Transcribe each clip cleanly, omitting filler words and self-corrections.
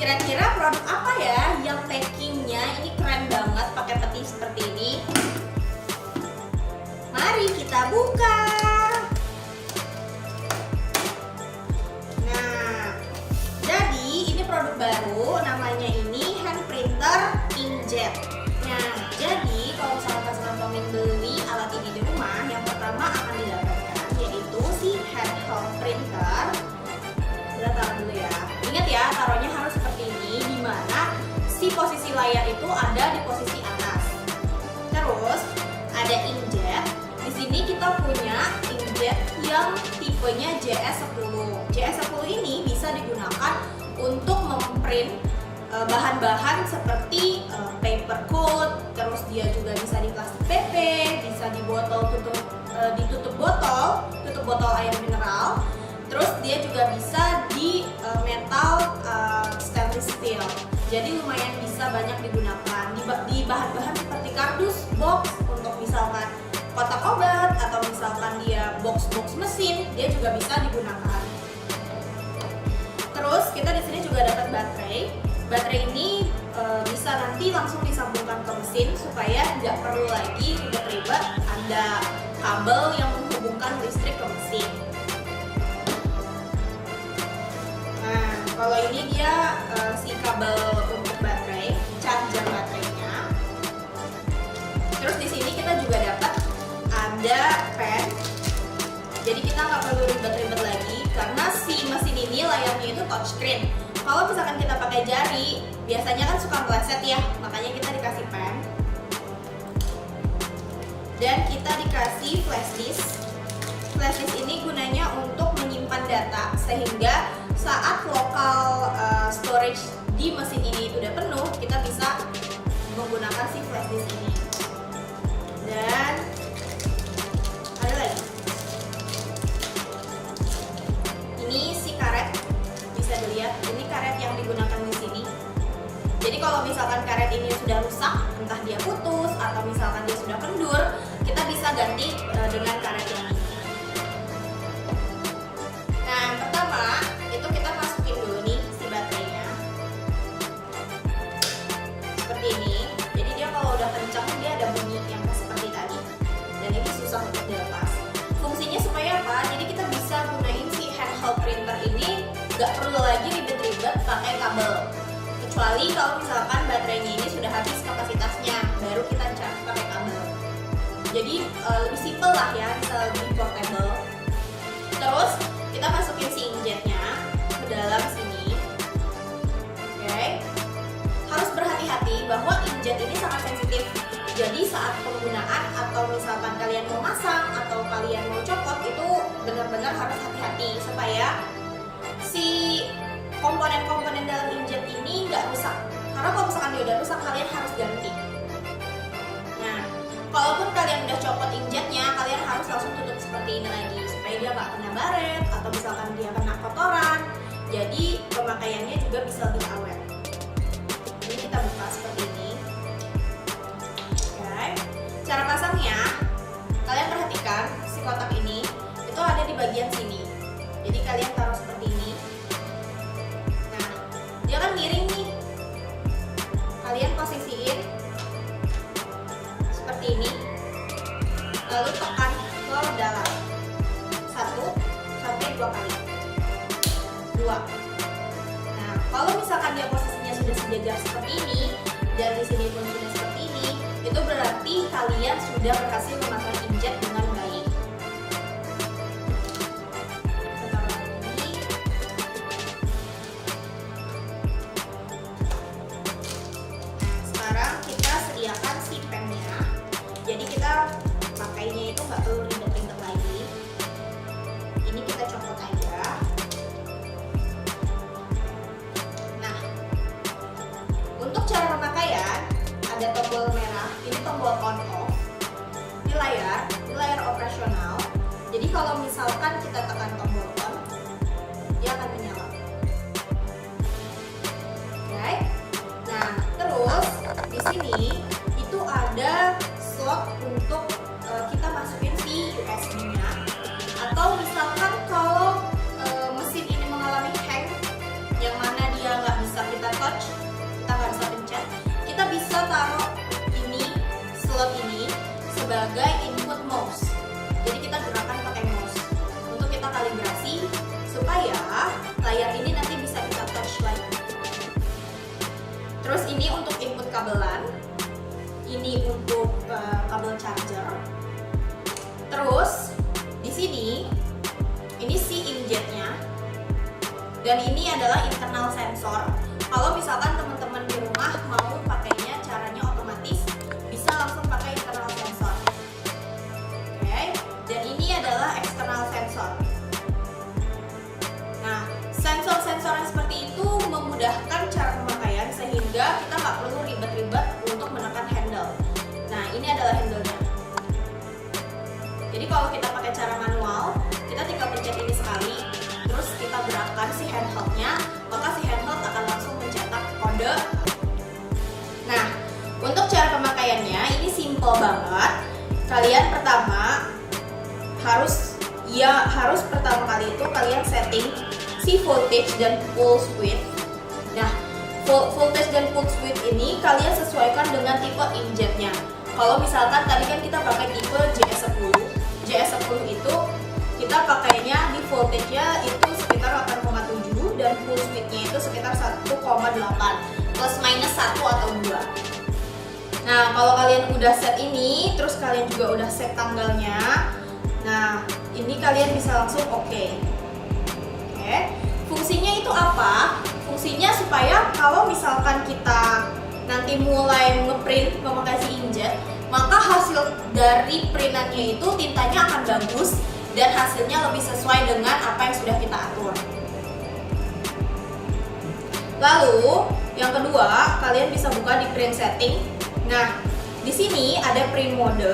Kira-kira produk apa ya yang packingnya ini keren banget pakai peti seperti ini? Mari kita buka. Nah, jadi ini produk baru, namanya ini hand printer inkjet. Nah, jadi kalau misalkan kalian ingin beli alat ini di rumah, yang pertama akan didapatkan yaitu si handheld printer. Kita taruh dulu ya. Ingat ya, taruhnya harus seperti ini, di mana si posisi layar itu ada di posisi atas. Terus ada inkjet. Di sini kita punya inkjet yang tipenya JS10. JS10 ini bisa digunakan untuk memprint bahan-bahan seperti paper coat, terus dia juga bisa di plastik PP, bisa di botol ditutup botol air mineral. Terus dia juga bisa di metal stainless steel. Jadi lumayan bisa banyak digunakan di bahan-bahan seperti kardus, box untuk misalkan kotak obat atau misalkan dia box mesin, dia juga bisa digunakan. Terus kita di sini juga dapat baterai. Baterai ini bisa nanti langsung disambungkan ke mesin supaya nggak perlu lagi ribet-ribet ada kabel yang menghubungkan listrik ke mesin. Nah, kalau ini dia si kabel untuk baterai, charger baterainya. Terus di sini kita juga dapat ada pen. Jadi kita nggak perlu ribet-ribet lagi karena si mesin ini layarnya itu touchscreen. Kalau misalkan kita pakai jari, biasanya kan suka meleset ya, makanya kita dikasih pen. Dan kita dikasih flash disk. Flash disk ini gunanya untuk menyimpan data sehingga saat lokal storage di mesin ini udah penuh, kita bisa menggunakan si flash disk ini. Dan ada lagi. Ini si karet, bisa dilihat. Ini karet yang digunakan di sini. Jadi kalau misalkan karet ini sudah rusak, entah dia putus atau misalkan dia sudah kendur, kita bisa ganti dengan karet yang ini. Nah, yang pertama itu kita masukin dulu nih si baterainya. Seperti ini. Jadi dia kalau udah kencang dia ada bunyi yang seperti tadi. Dan ini susah untuk dilepas. Fungsinya supaya apa? Jadi kita bisa gunain si handheld printer ini nggak perlu lagi ribet-ribet pakai kabel. Kecuali kalau misalkan baterainya ini sudah habis kapasitasnya, baru kita charge pakai kabel. Jadi lebih simple lah ya, bisa lebih portable. Terus kita masukin si inkjetnya ke dalam sini. Oke. Harus berhati-hati bahwa inkjet ini sangat sensitif. Jadi saat penggunaan atau misalkan kalian mau masang atau kalian mau copot itu benar-benar harus hati-hati supaya si komponen-komponen dalam inkjet ini nggak rusak. Karena kalau misalkan dia udah rusak, kalian harus ganti. Nah, kalaupun kalian udah copot inkjetnya, kalian harus langsung tutup seperti ini lagi supaya dia nggak kena baret atau misalkan dia kena kotoran. Jadi pemakaiannya juga bisa lebih awet. Ini kita buka seperti ini. Oke. Cara pasangnya, kalian perhatikan si kotak ini itu ada di bagian sini. Jadi kalian taruh seperti ini. Nah, dia kan miring nih. Kalian posisiin seperti ini. Lalu tekan ke dalam. 1 sampai 2 kali. 2. Nah, kalau misalkan dia posisinya sudah sejajar seperti ini dan di sini pun sudah seperti ini, itu berarti kalian sudah berhasil memasang inkjet dengan baik. Sekarang kita sediakan si pennya. Jadi kita pakainya itu nggak perlu ribet-ribet lagi. Ini kita copot aja. Nah, untuk cara pemakaian ada tombol merah. Ini tombol on off. Ini layar operasional. Jadi kalau misalkan kita tekan tombol on, dia akan menyala. Oke. Nah, terus di sini itu ada slot untuk kita masukin si USB-nya. Atau misalkan kalau mesin ini mengalami hang, yang mana dia nggak bisa kita layar ini nanti bisa kita touch lagi. Terus ini untuk input kabelan, ini untuk kabel charger. Terus di sini ini si inkjetnya, dan ini adalah internal sensor. Kalau misalkan teman-teman di rumah mau pakainya caranya otomatis, bisa langsung pakai internal sensor. Oke, dan ini adalah external sensor. Nah, sensor-sensor yang seperti itu memudahkan cara pemakaian sehingga kita nggak perlu ribet-ribet untuk menekan handle. Nah, ini adalah handle-nya. Jadi kalau kita pakai cara manual, kita tinggal pencet ini sekali, terus kita gerakkan si handheld-nya, maka si handheld akan langsung mencetak kode. Nah, untuk cara pemakaiannya ini simple banget. Kalian harus pertama kali itu kalian setting si voltage dan pulse width. Nah, voltage dan pulse width ini kalian sesuaikan dengan tipe inkjetnya. Kalau misalkan tadi kan kita pakai tipe JS10 itu kita pakainya di voltage-nya itu sekitar 8,7 dan pulse width-nya itu sekitar 1,8 plus minus 1 atau 2. Nah, kalau kalian udah set ini, terus kalian juga udah set tanggalnya, nah ini kalian bisa langsung oke. Fungsinya itu apa? Fungsinya supaya kalau misalkan kita nanti mulai ngeprint memakai si inkjet, maka hasil dari printannya itu tintanya akan bagus dan hasilnya lebih sesuai dengan apa yang sudah kita atur. Lalu yang kedua, kalian bisa buka di print setting. Nah, di sini ada print mode.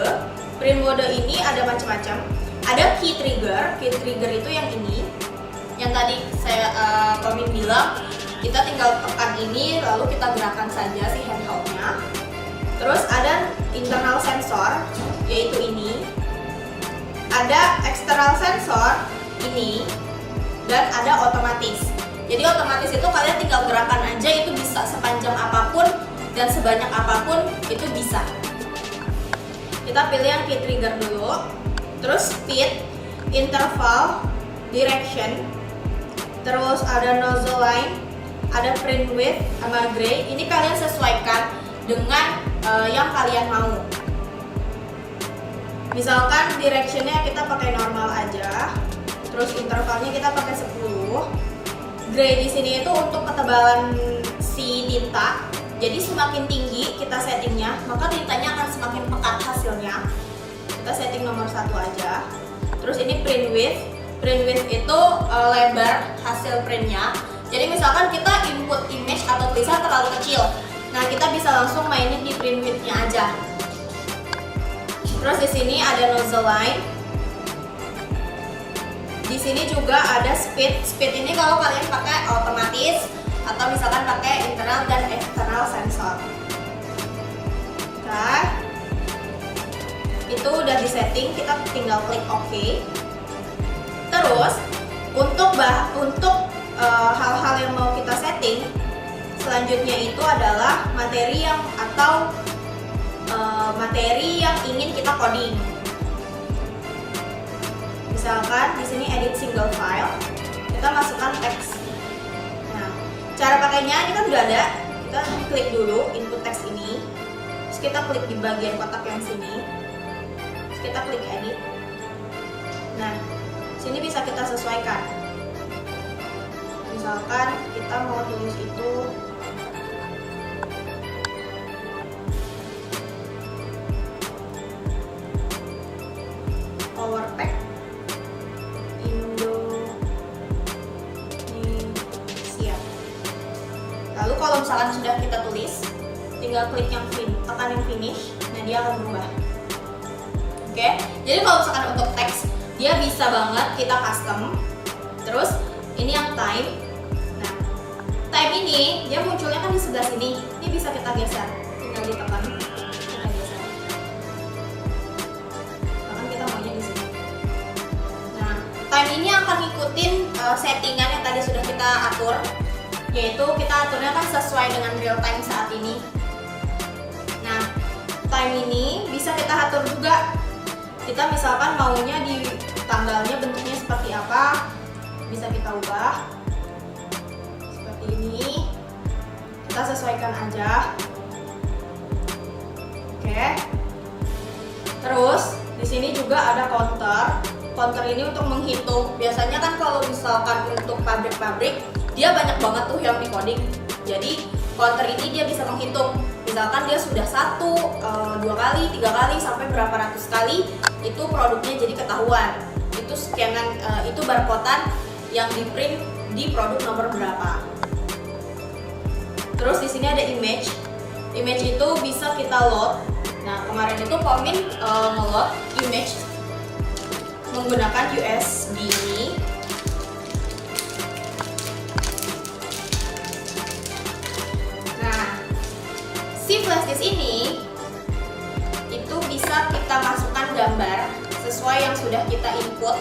Print mode ini ada macam-macam. Ada key trigger. Key trigger itu yang ini. Yang tadi saya Komin bilang, kita tinggal tekan ini lalu kita gerakkan saja si handheld-nya. Terus ada internal sensor, yaitu ini. Ada external sensor, ini. Dan ada otomatis. Jadi otomatis itu kalian tinggal gerakan aja, itu bisa sepanjang apapun dan sebanyak apapun itu bisa. Kita pilih yang key trigger dulu. Terus speed, interval, direction. Terus ada nozzle line, ada print width sama gray. Ini kalian sesuaikan dengan yang kalian mau. Misalkan directionnya kita pakai normal aja. Terus intervalnya kita pakai 10. Gray di sini itu untuk ketebalan si tinta. Jadi semakin tinggi kita settingnya, maka tintanya akan semakin pekat hasilnya. Kita setting nomor 1 aja. Terus ini print width. Print width itu lebar hasil printnya. Jadi misalkan kita input image atau tulisan terlalu kecil, nah kita bisa langsung mainin di print width-nya aja. Terus di sini ada nozzle line. Di sini juga ada speed. Speed ini kalau kalian pakai otomatis atau misalkan pakai internal dan external sensor. Oke. Itu udah disetting, kita tinggal klik OK. Terus untuk hal-hal yang mau kita setting selanjutnya itu adalah materi yang ingin kita coding. Misalkan di sini edit single file, kita masukkan teks. Nah, cara pakainya ini kan udah ada. Kita klik dulu input teks ini, terus kita klik di bagian kotak yang sini, terus kita klik edit. Nah, sini bisa kita sesuaikan. Misalkan kita mau tulis itu power pack Indonesia. Lalu kalau misalkan sudah kita tulis, tinggal klik yang tekan yang finish, nah dia akan berubah. Oke, jadi kalau misalkan untuk teks dia bisa banget kita custom. Terus ini yang time. Nah, time ini dia munculnya kan di sebelah sini. Ini bisa kita geser, tinggal ditekan, kita geser. Bahkan kita maunya di sini. Nah, time ini akan ngikutin settingan yang tadi sudah kita atur, yaitu kita aturnya kan sesuai dengan real time saat ini. Nah, time ini bisa kita atur juga. Kita misalkan maunya di tanggalnya bentuknya seperti apa, bisa kita ubah. ini. Kita sesuaikan aja. Oke. Terus di sini juga ada counter. Counter ini untuk menghitung. Biasanya kan kalau misalkan untuk pabrik-pabrik dia banyak banget tuh yang di coding. Jadi counter ini dia bisa menghitung. Misalkan dia sudah 1, 2 kali, 3 kali sampai berapa ratus kali itu produknya jadi ketahuan. Itu scanan, itu barcode-an yang di print di produk nomor berapa. Terus di sini ada image. Image itu bisa kita load. Nah, kemarin itu Pomin nge-load image menggunakan USB ini. Nah, si flash disk ini itu bisa kita masukkan gambar sesuai yang sudah kita input.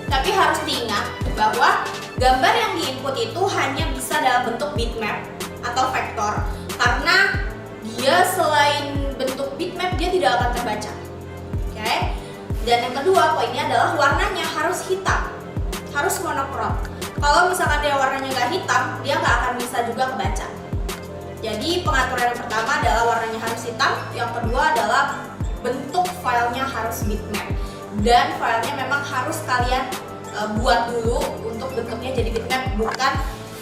Tapi harus diingat bahwa gambar yang diinput itu hanya bisa dalam bentuk bitmap atau vektor, karena dia selain bentuk bitmap dia tidak akan terbaca. Oke? Dan yang kedua poinnya adalah warnanya harus hitam, harus monokrom. Kalau misalkan dia warnanya nggak hitam, dia nggak akan bisa juga kebaca. Jadi pengaturan yang pertama adalah warnanya harus hitam, yang kedua adalah bentuk filenya harus bitmap. Dan filenya memang harus kalian buat dulu untuk bentuknya jadi bitmap, bukan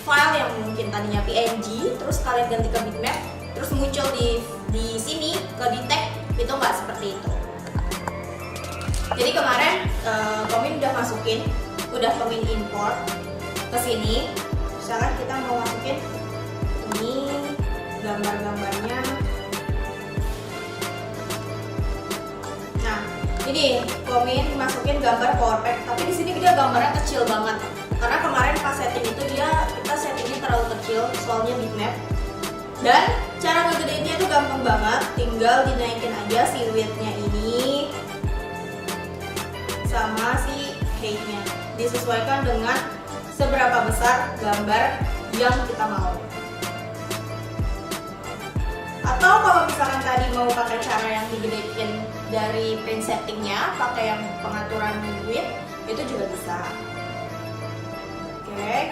file yang mungkin tadinya PNG terus kalian ganti ke bitmap terus muncul di sini ke detect, itu nggak seperti itu. Jadi kemarin Pomin udah masukin, udah Pomin import ke sini. Misalkan kita mau masukin ini gambar-gambarnya. Nah, ini Pomin masukin gambar PowerPack, tapi di sini dia gambarnya kecil banget. Karena kemarin pas setting itu kita settingnya terlalu kecil, soalnya bitmap. Dan cara ngegedeinnya itu gampang banget, tinggal dinaikin aja si width-nya ini sama si height-nya. Disesuaikan dengan seberapa besar gambar yang kita mau. Atau kalau misalkan tadi mau pakai cara yang digedein dari print settingnya, pakai yang pengaturan width, itu juga bisa. Oke.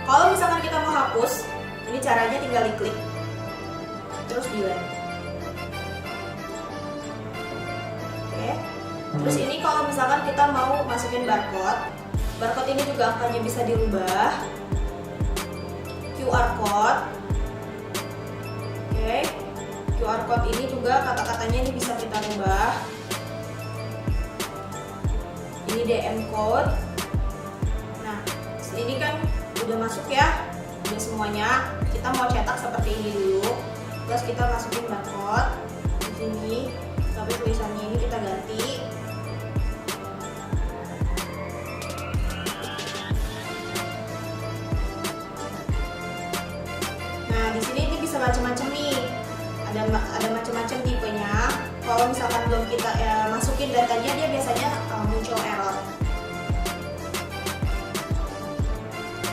Kalau misalkan kita mau hapus, ini caranya tinggal diklik, terus delete. Oke. Terus ini kalau misalkan kita mau masukin barcode ini juga angkanya bisa dirubah. QR code. Oke. QR code ini juga kata-katanya ini bisa kita rubah. Ini DM code. Nah, ini kan udah masuk ya, udah semuanya. Kita mau cetak seperti ini dulu. Terus kita masukin barcode di sini, tapi tulisannya ini kita ganti. Nah, di sini ini bisa macam-macam nih. Ada macam-macam tipenya. Kalau misalkan belum kita masukin datanya, dia biasanya muncul error.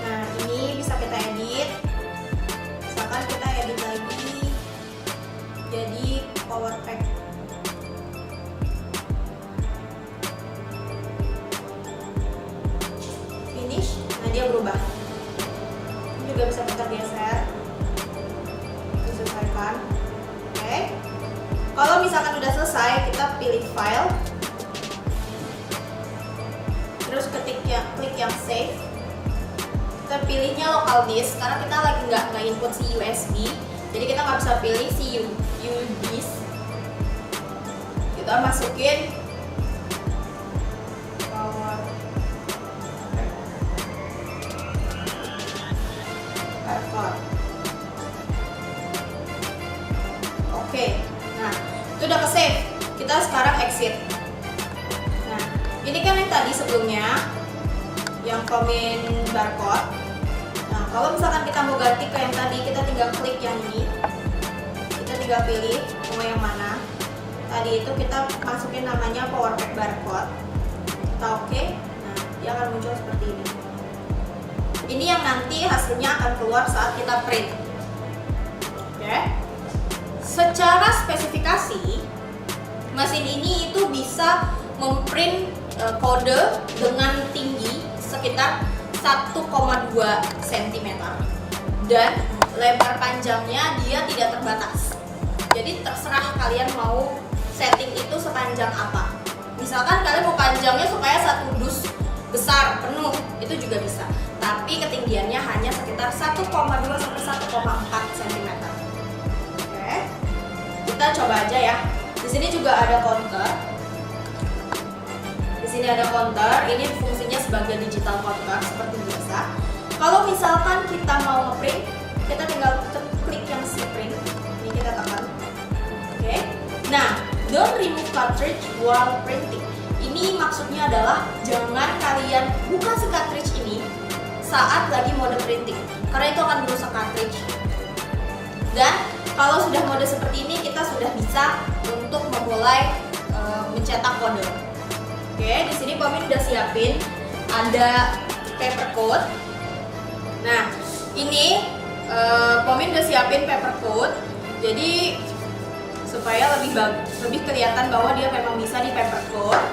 Nah, ini bisa kita edit. Misalkan kita edit lagi jadi PowerPack. Finish. Nah, dia berubah. Ini juga bisa kita geser, disesuaikan. Oke. Kalau misalkan udah selesai, kita pilih file, terus klik yang save. Kita pilihnya local disk karena kita lagi nggak input si USB, jadi kita nggak bisa pilih si U disk. Kita masukin power barcode. Oke, nah itu udah ke save. Kita sekarang exit. Nah, ini kan yang tadi sebelumnya yang Pomin barcode. Nah, kalau misalkan kita mau ganti ke yang tadi, kita tinggal klik yang ini. Kita tinggal pilih mau yang mana. Tadi itu kita masukin namanya PowerPack barcode. Kita oke. Nah, dia akan muncul seperti ini. Ini yang nanti hasilnya akan keluar saat kita print. Oke. Secara spesifikasi, mesin ini itu bisa memprint kode dengan tinggi sekitar 1,2 cm dan lebar panjangnya dia tidak terbatas. Jadi terserah kalian mau setting itu sepanjang apa. Misalkan kalian mau panjangnya supaya satu dus besar penuh, itu juga bisa. Tapi ketinggiannya hanya sekitar 1,2 sampai 1,4 cm. Oke. Kita coba aja ya. Di sini juga ada counter. Di sini ada counter. Ini fungsinya sebagai digital counter seperti biasa. Kalau misalkan kita mau ngeprint, kita tinggal klik yang si print. Ini kita tekan. Oke. Nah, don't remove cartridge while printing. Ini maksudnya adalah jangan kalian buka si cartridge ini saat lagi mode printing, karena itu akan merusak cartridge. Dan kalau sudah mode seperti ini, kita sudah bisa untuk memulai mencetak kode. Oke, di sini Pomin udah siapin ada paper code. Nah, ini Pomin udah siapin paper code. Jadi supaya lebih kelihatan bahwa dia memang bisa di paper code.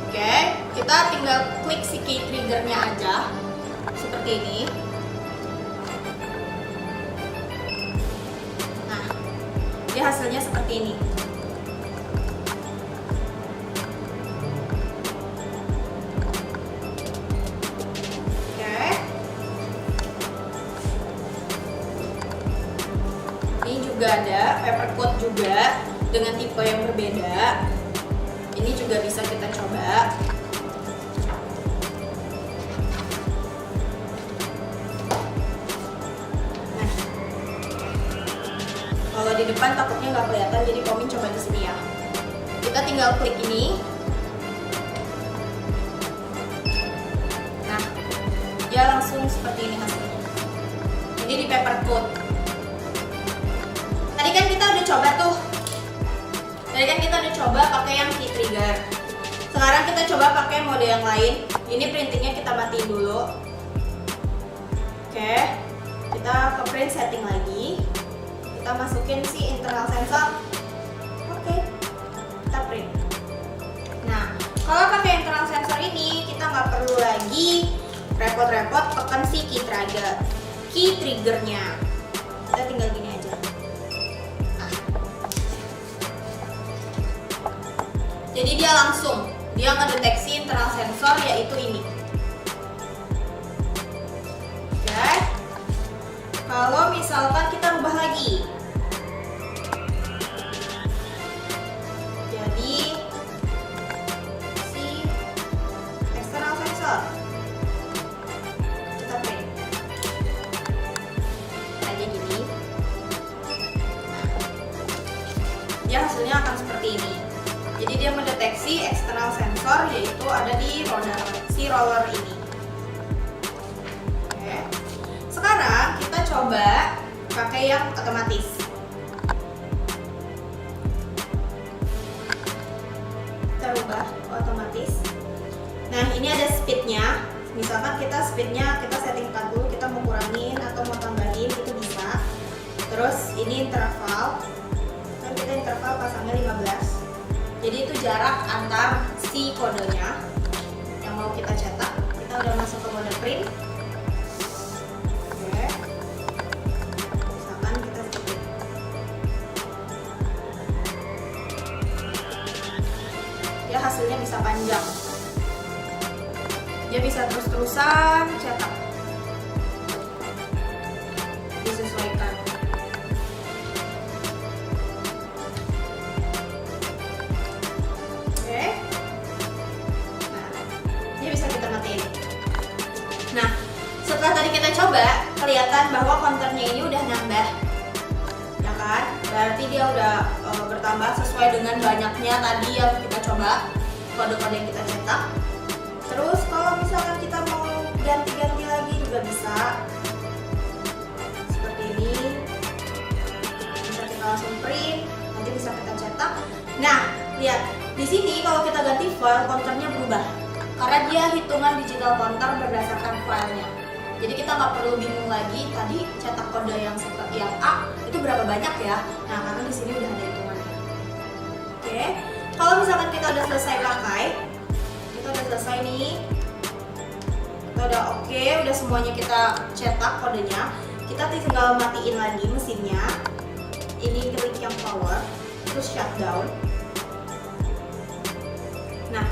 Oke, kita tinggal klik si key triggernya aja seperti ini. Nah, dia hasilnya seperti ini. Oke, ini juga ada paper code juga dengan tipe yang berbeda. Ini juga bisa kita coba. Nah, kalau di depan takutnya nggak kelihatan, jadi Pomin coba di sini ya. Kita tinggal klik ini. Nah, dia langsung seperti ini hasilnya. Ini di paper code. Tadi kan kita udah coba tuh. Pakai yang key trigger. Sekarang kita coba pakai mode yang lain. Ini printingnya kita matiin dulu. Oke, kita ke print setting lagi. Kita masukin si internal sensor. Oke, kita print. Nah, kalau pakai internal sensor ini kita nggak perlu lagi repot-repot tekan si key triggernya. Kita tinggal gini aja. Jadi dia ngedeteksi internal sensor, yaitu ini. Oke. Kalau misalkan kita rubah lagi, jadi si external sensor kita print aja gini. Dia hasilnya akan seperti ini. Jadi dia mendeteksi eksternal sensor, yaitu ada di roller ini. Oke. Sekarang kita coba pakai yang otomatis. Kita rubah otomatis. Nah, ini ada speednya. Misalkan kita speednya kita setting 40, kita mau kurangin atau mau tambahin itu bisa. Terus ini interval. Kan kita interval pasangnya 15. Jadi itu jarak antar si kodenya yang mau kita cetak. Kita udah masuk ke mode print. Oke. Misalkan kita ketik. Ya hasilnya bisa panjang. Dia bisa terus-terusan cetak. Disesuaikan. Nah, setelah tadi kita coba, kelihatan bahwa counternya ini udah nambah, ya kan? Berarti dia udah bertambah sesuai dengan banyaknya tadi yang kita coba, kode-kode yang kita cetak. Terus kalau misalkan kita mau ganti-ganti lagi juga bisa, seperti ini. Bisa kita langsung print, nanti bisa kita cetak. Nah, lihat di sini kalau kita ganti file, counternya berubah. Karena dia hitungan digital counter berdasarkan filenya. Jadi kita nggak perlu bingung lagi tadi cetak kode yang seperti yang A itu berapa banyak ya. Nah, karena di sini udah ada hitungannya. Oke. Kalau misalkan kita udah selesai pakai, kita udah selesai nih. Kita udah oke, udah semuanya kita cetak kodenya. Kita tinggal matiin lagi mesinnya. Ini klik yang power, terus shutdown. Nah,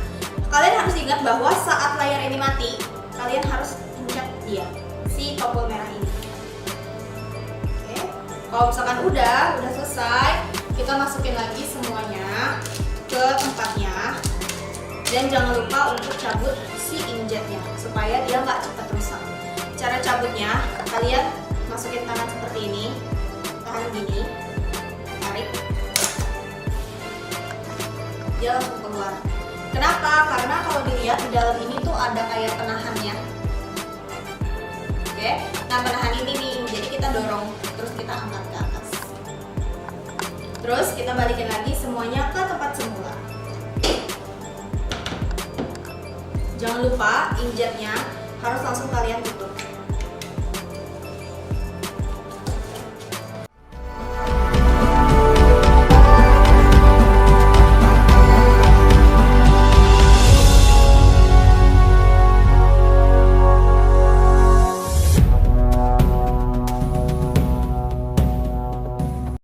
kalian harus ingat bahwa saat layar ini mati, kalian harus pencet dia, si tombol merah ini. Oke, kalau misalkan udah selesai, kita masukin lagi semuanya ke tempatnya. Dan jangan lupa untuk cabut si injetnya supaya dia nggak cepat rusak. Cara cabutnya, kalian masukin tangan seperti ini, tahan gini, tarik, dia langsung keluar. Kenapa? Karena kalau dilihat di dalam ini tuh ada kayak penahannya. Oke, nah penahan ini nih, jadi kita dorong terus kita angkat ke atas. Terus kita balikin lagi semuanya ke tempat semula. Jangan lupa injetnya harus langsung kalian tutup.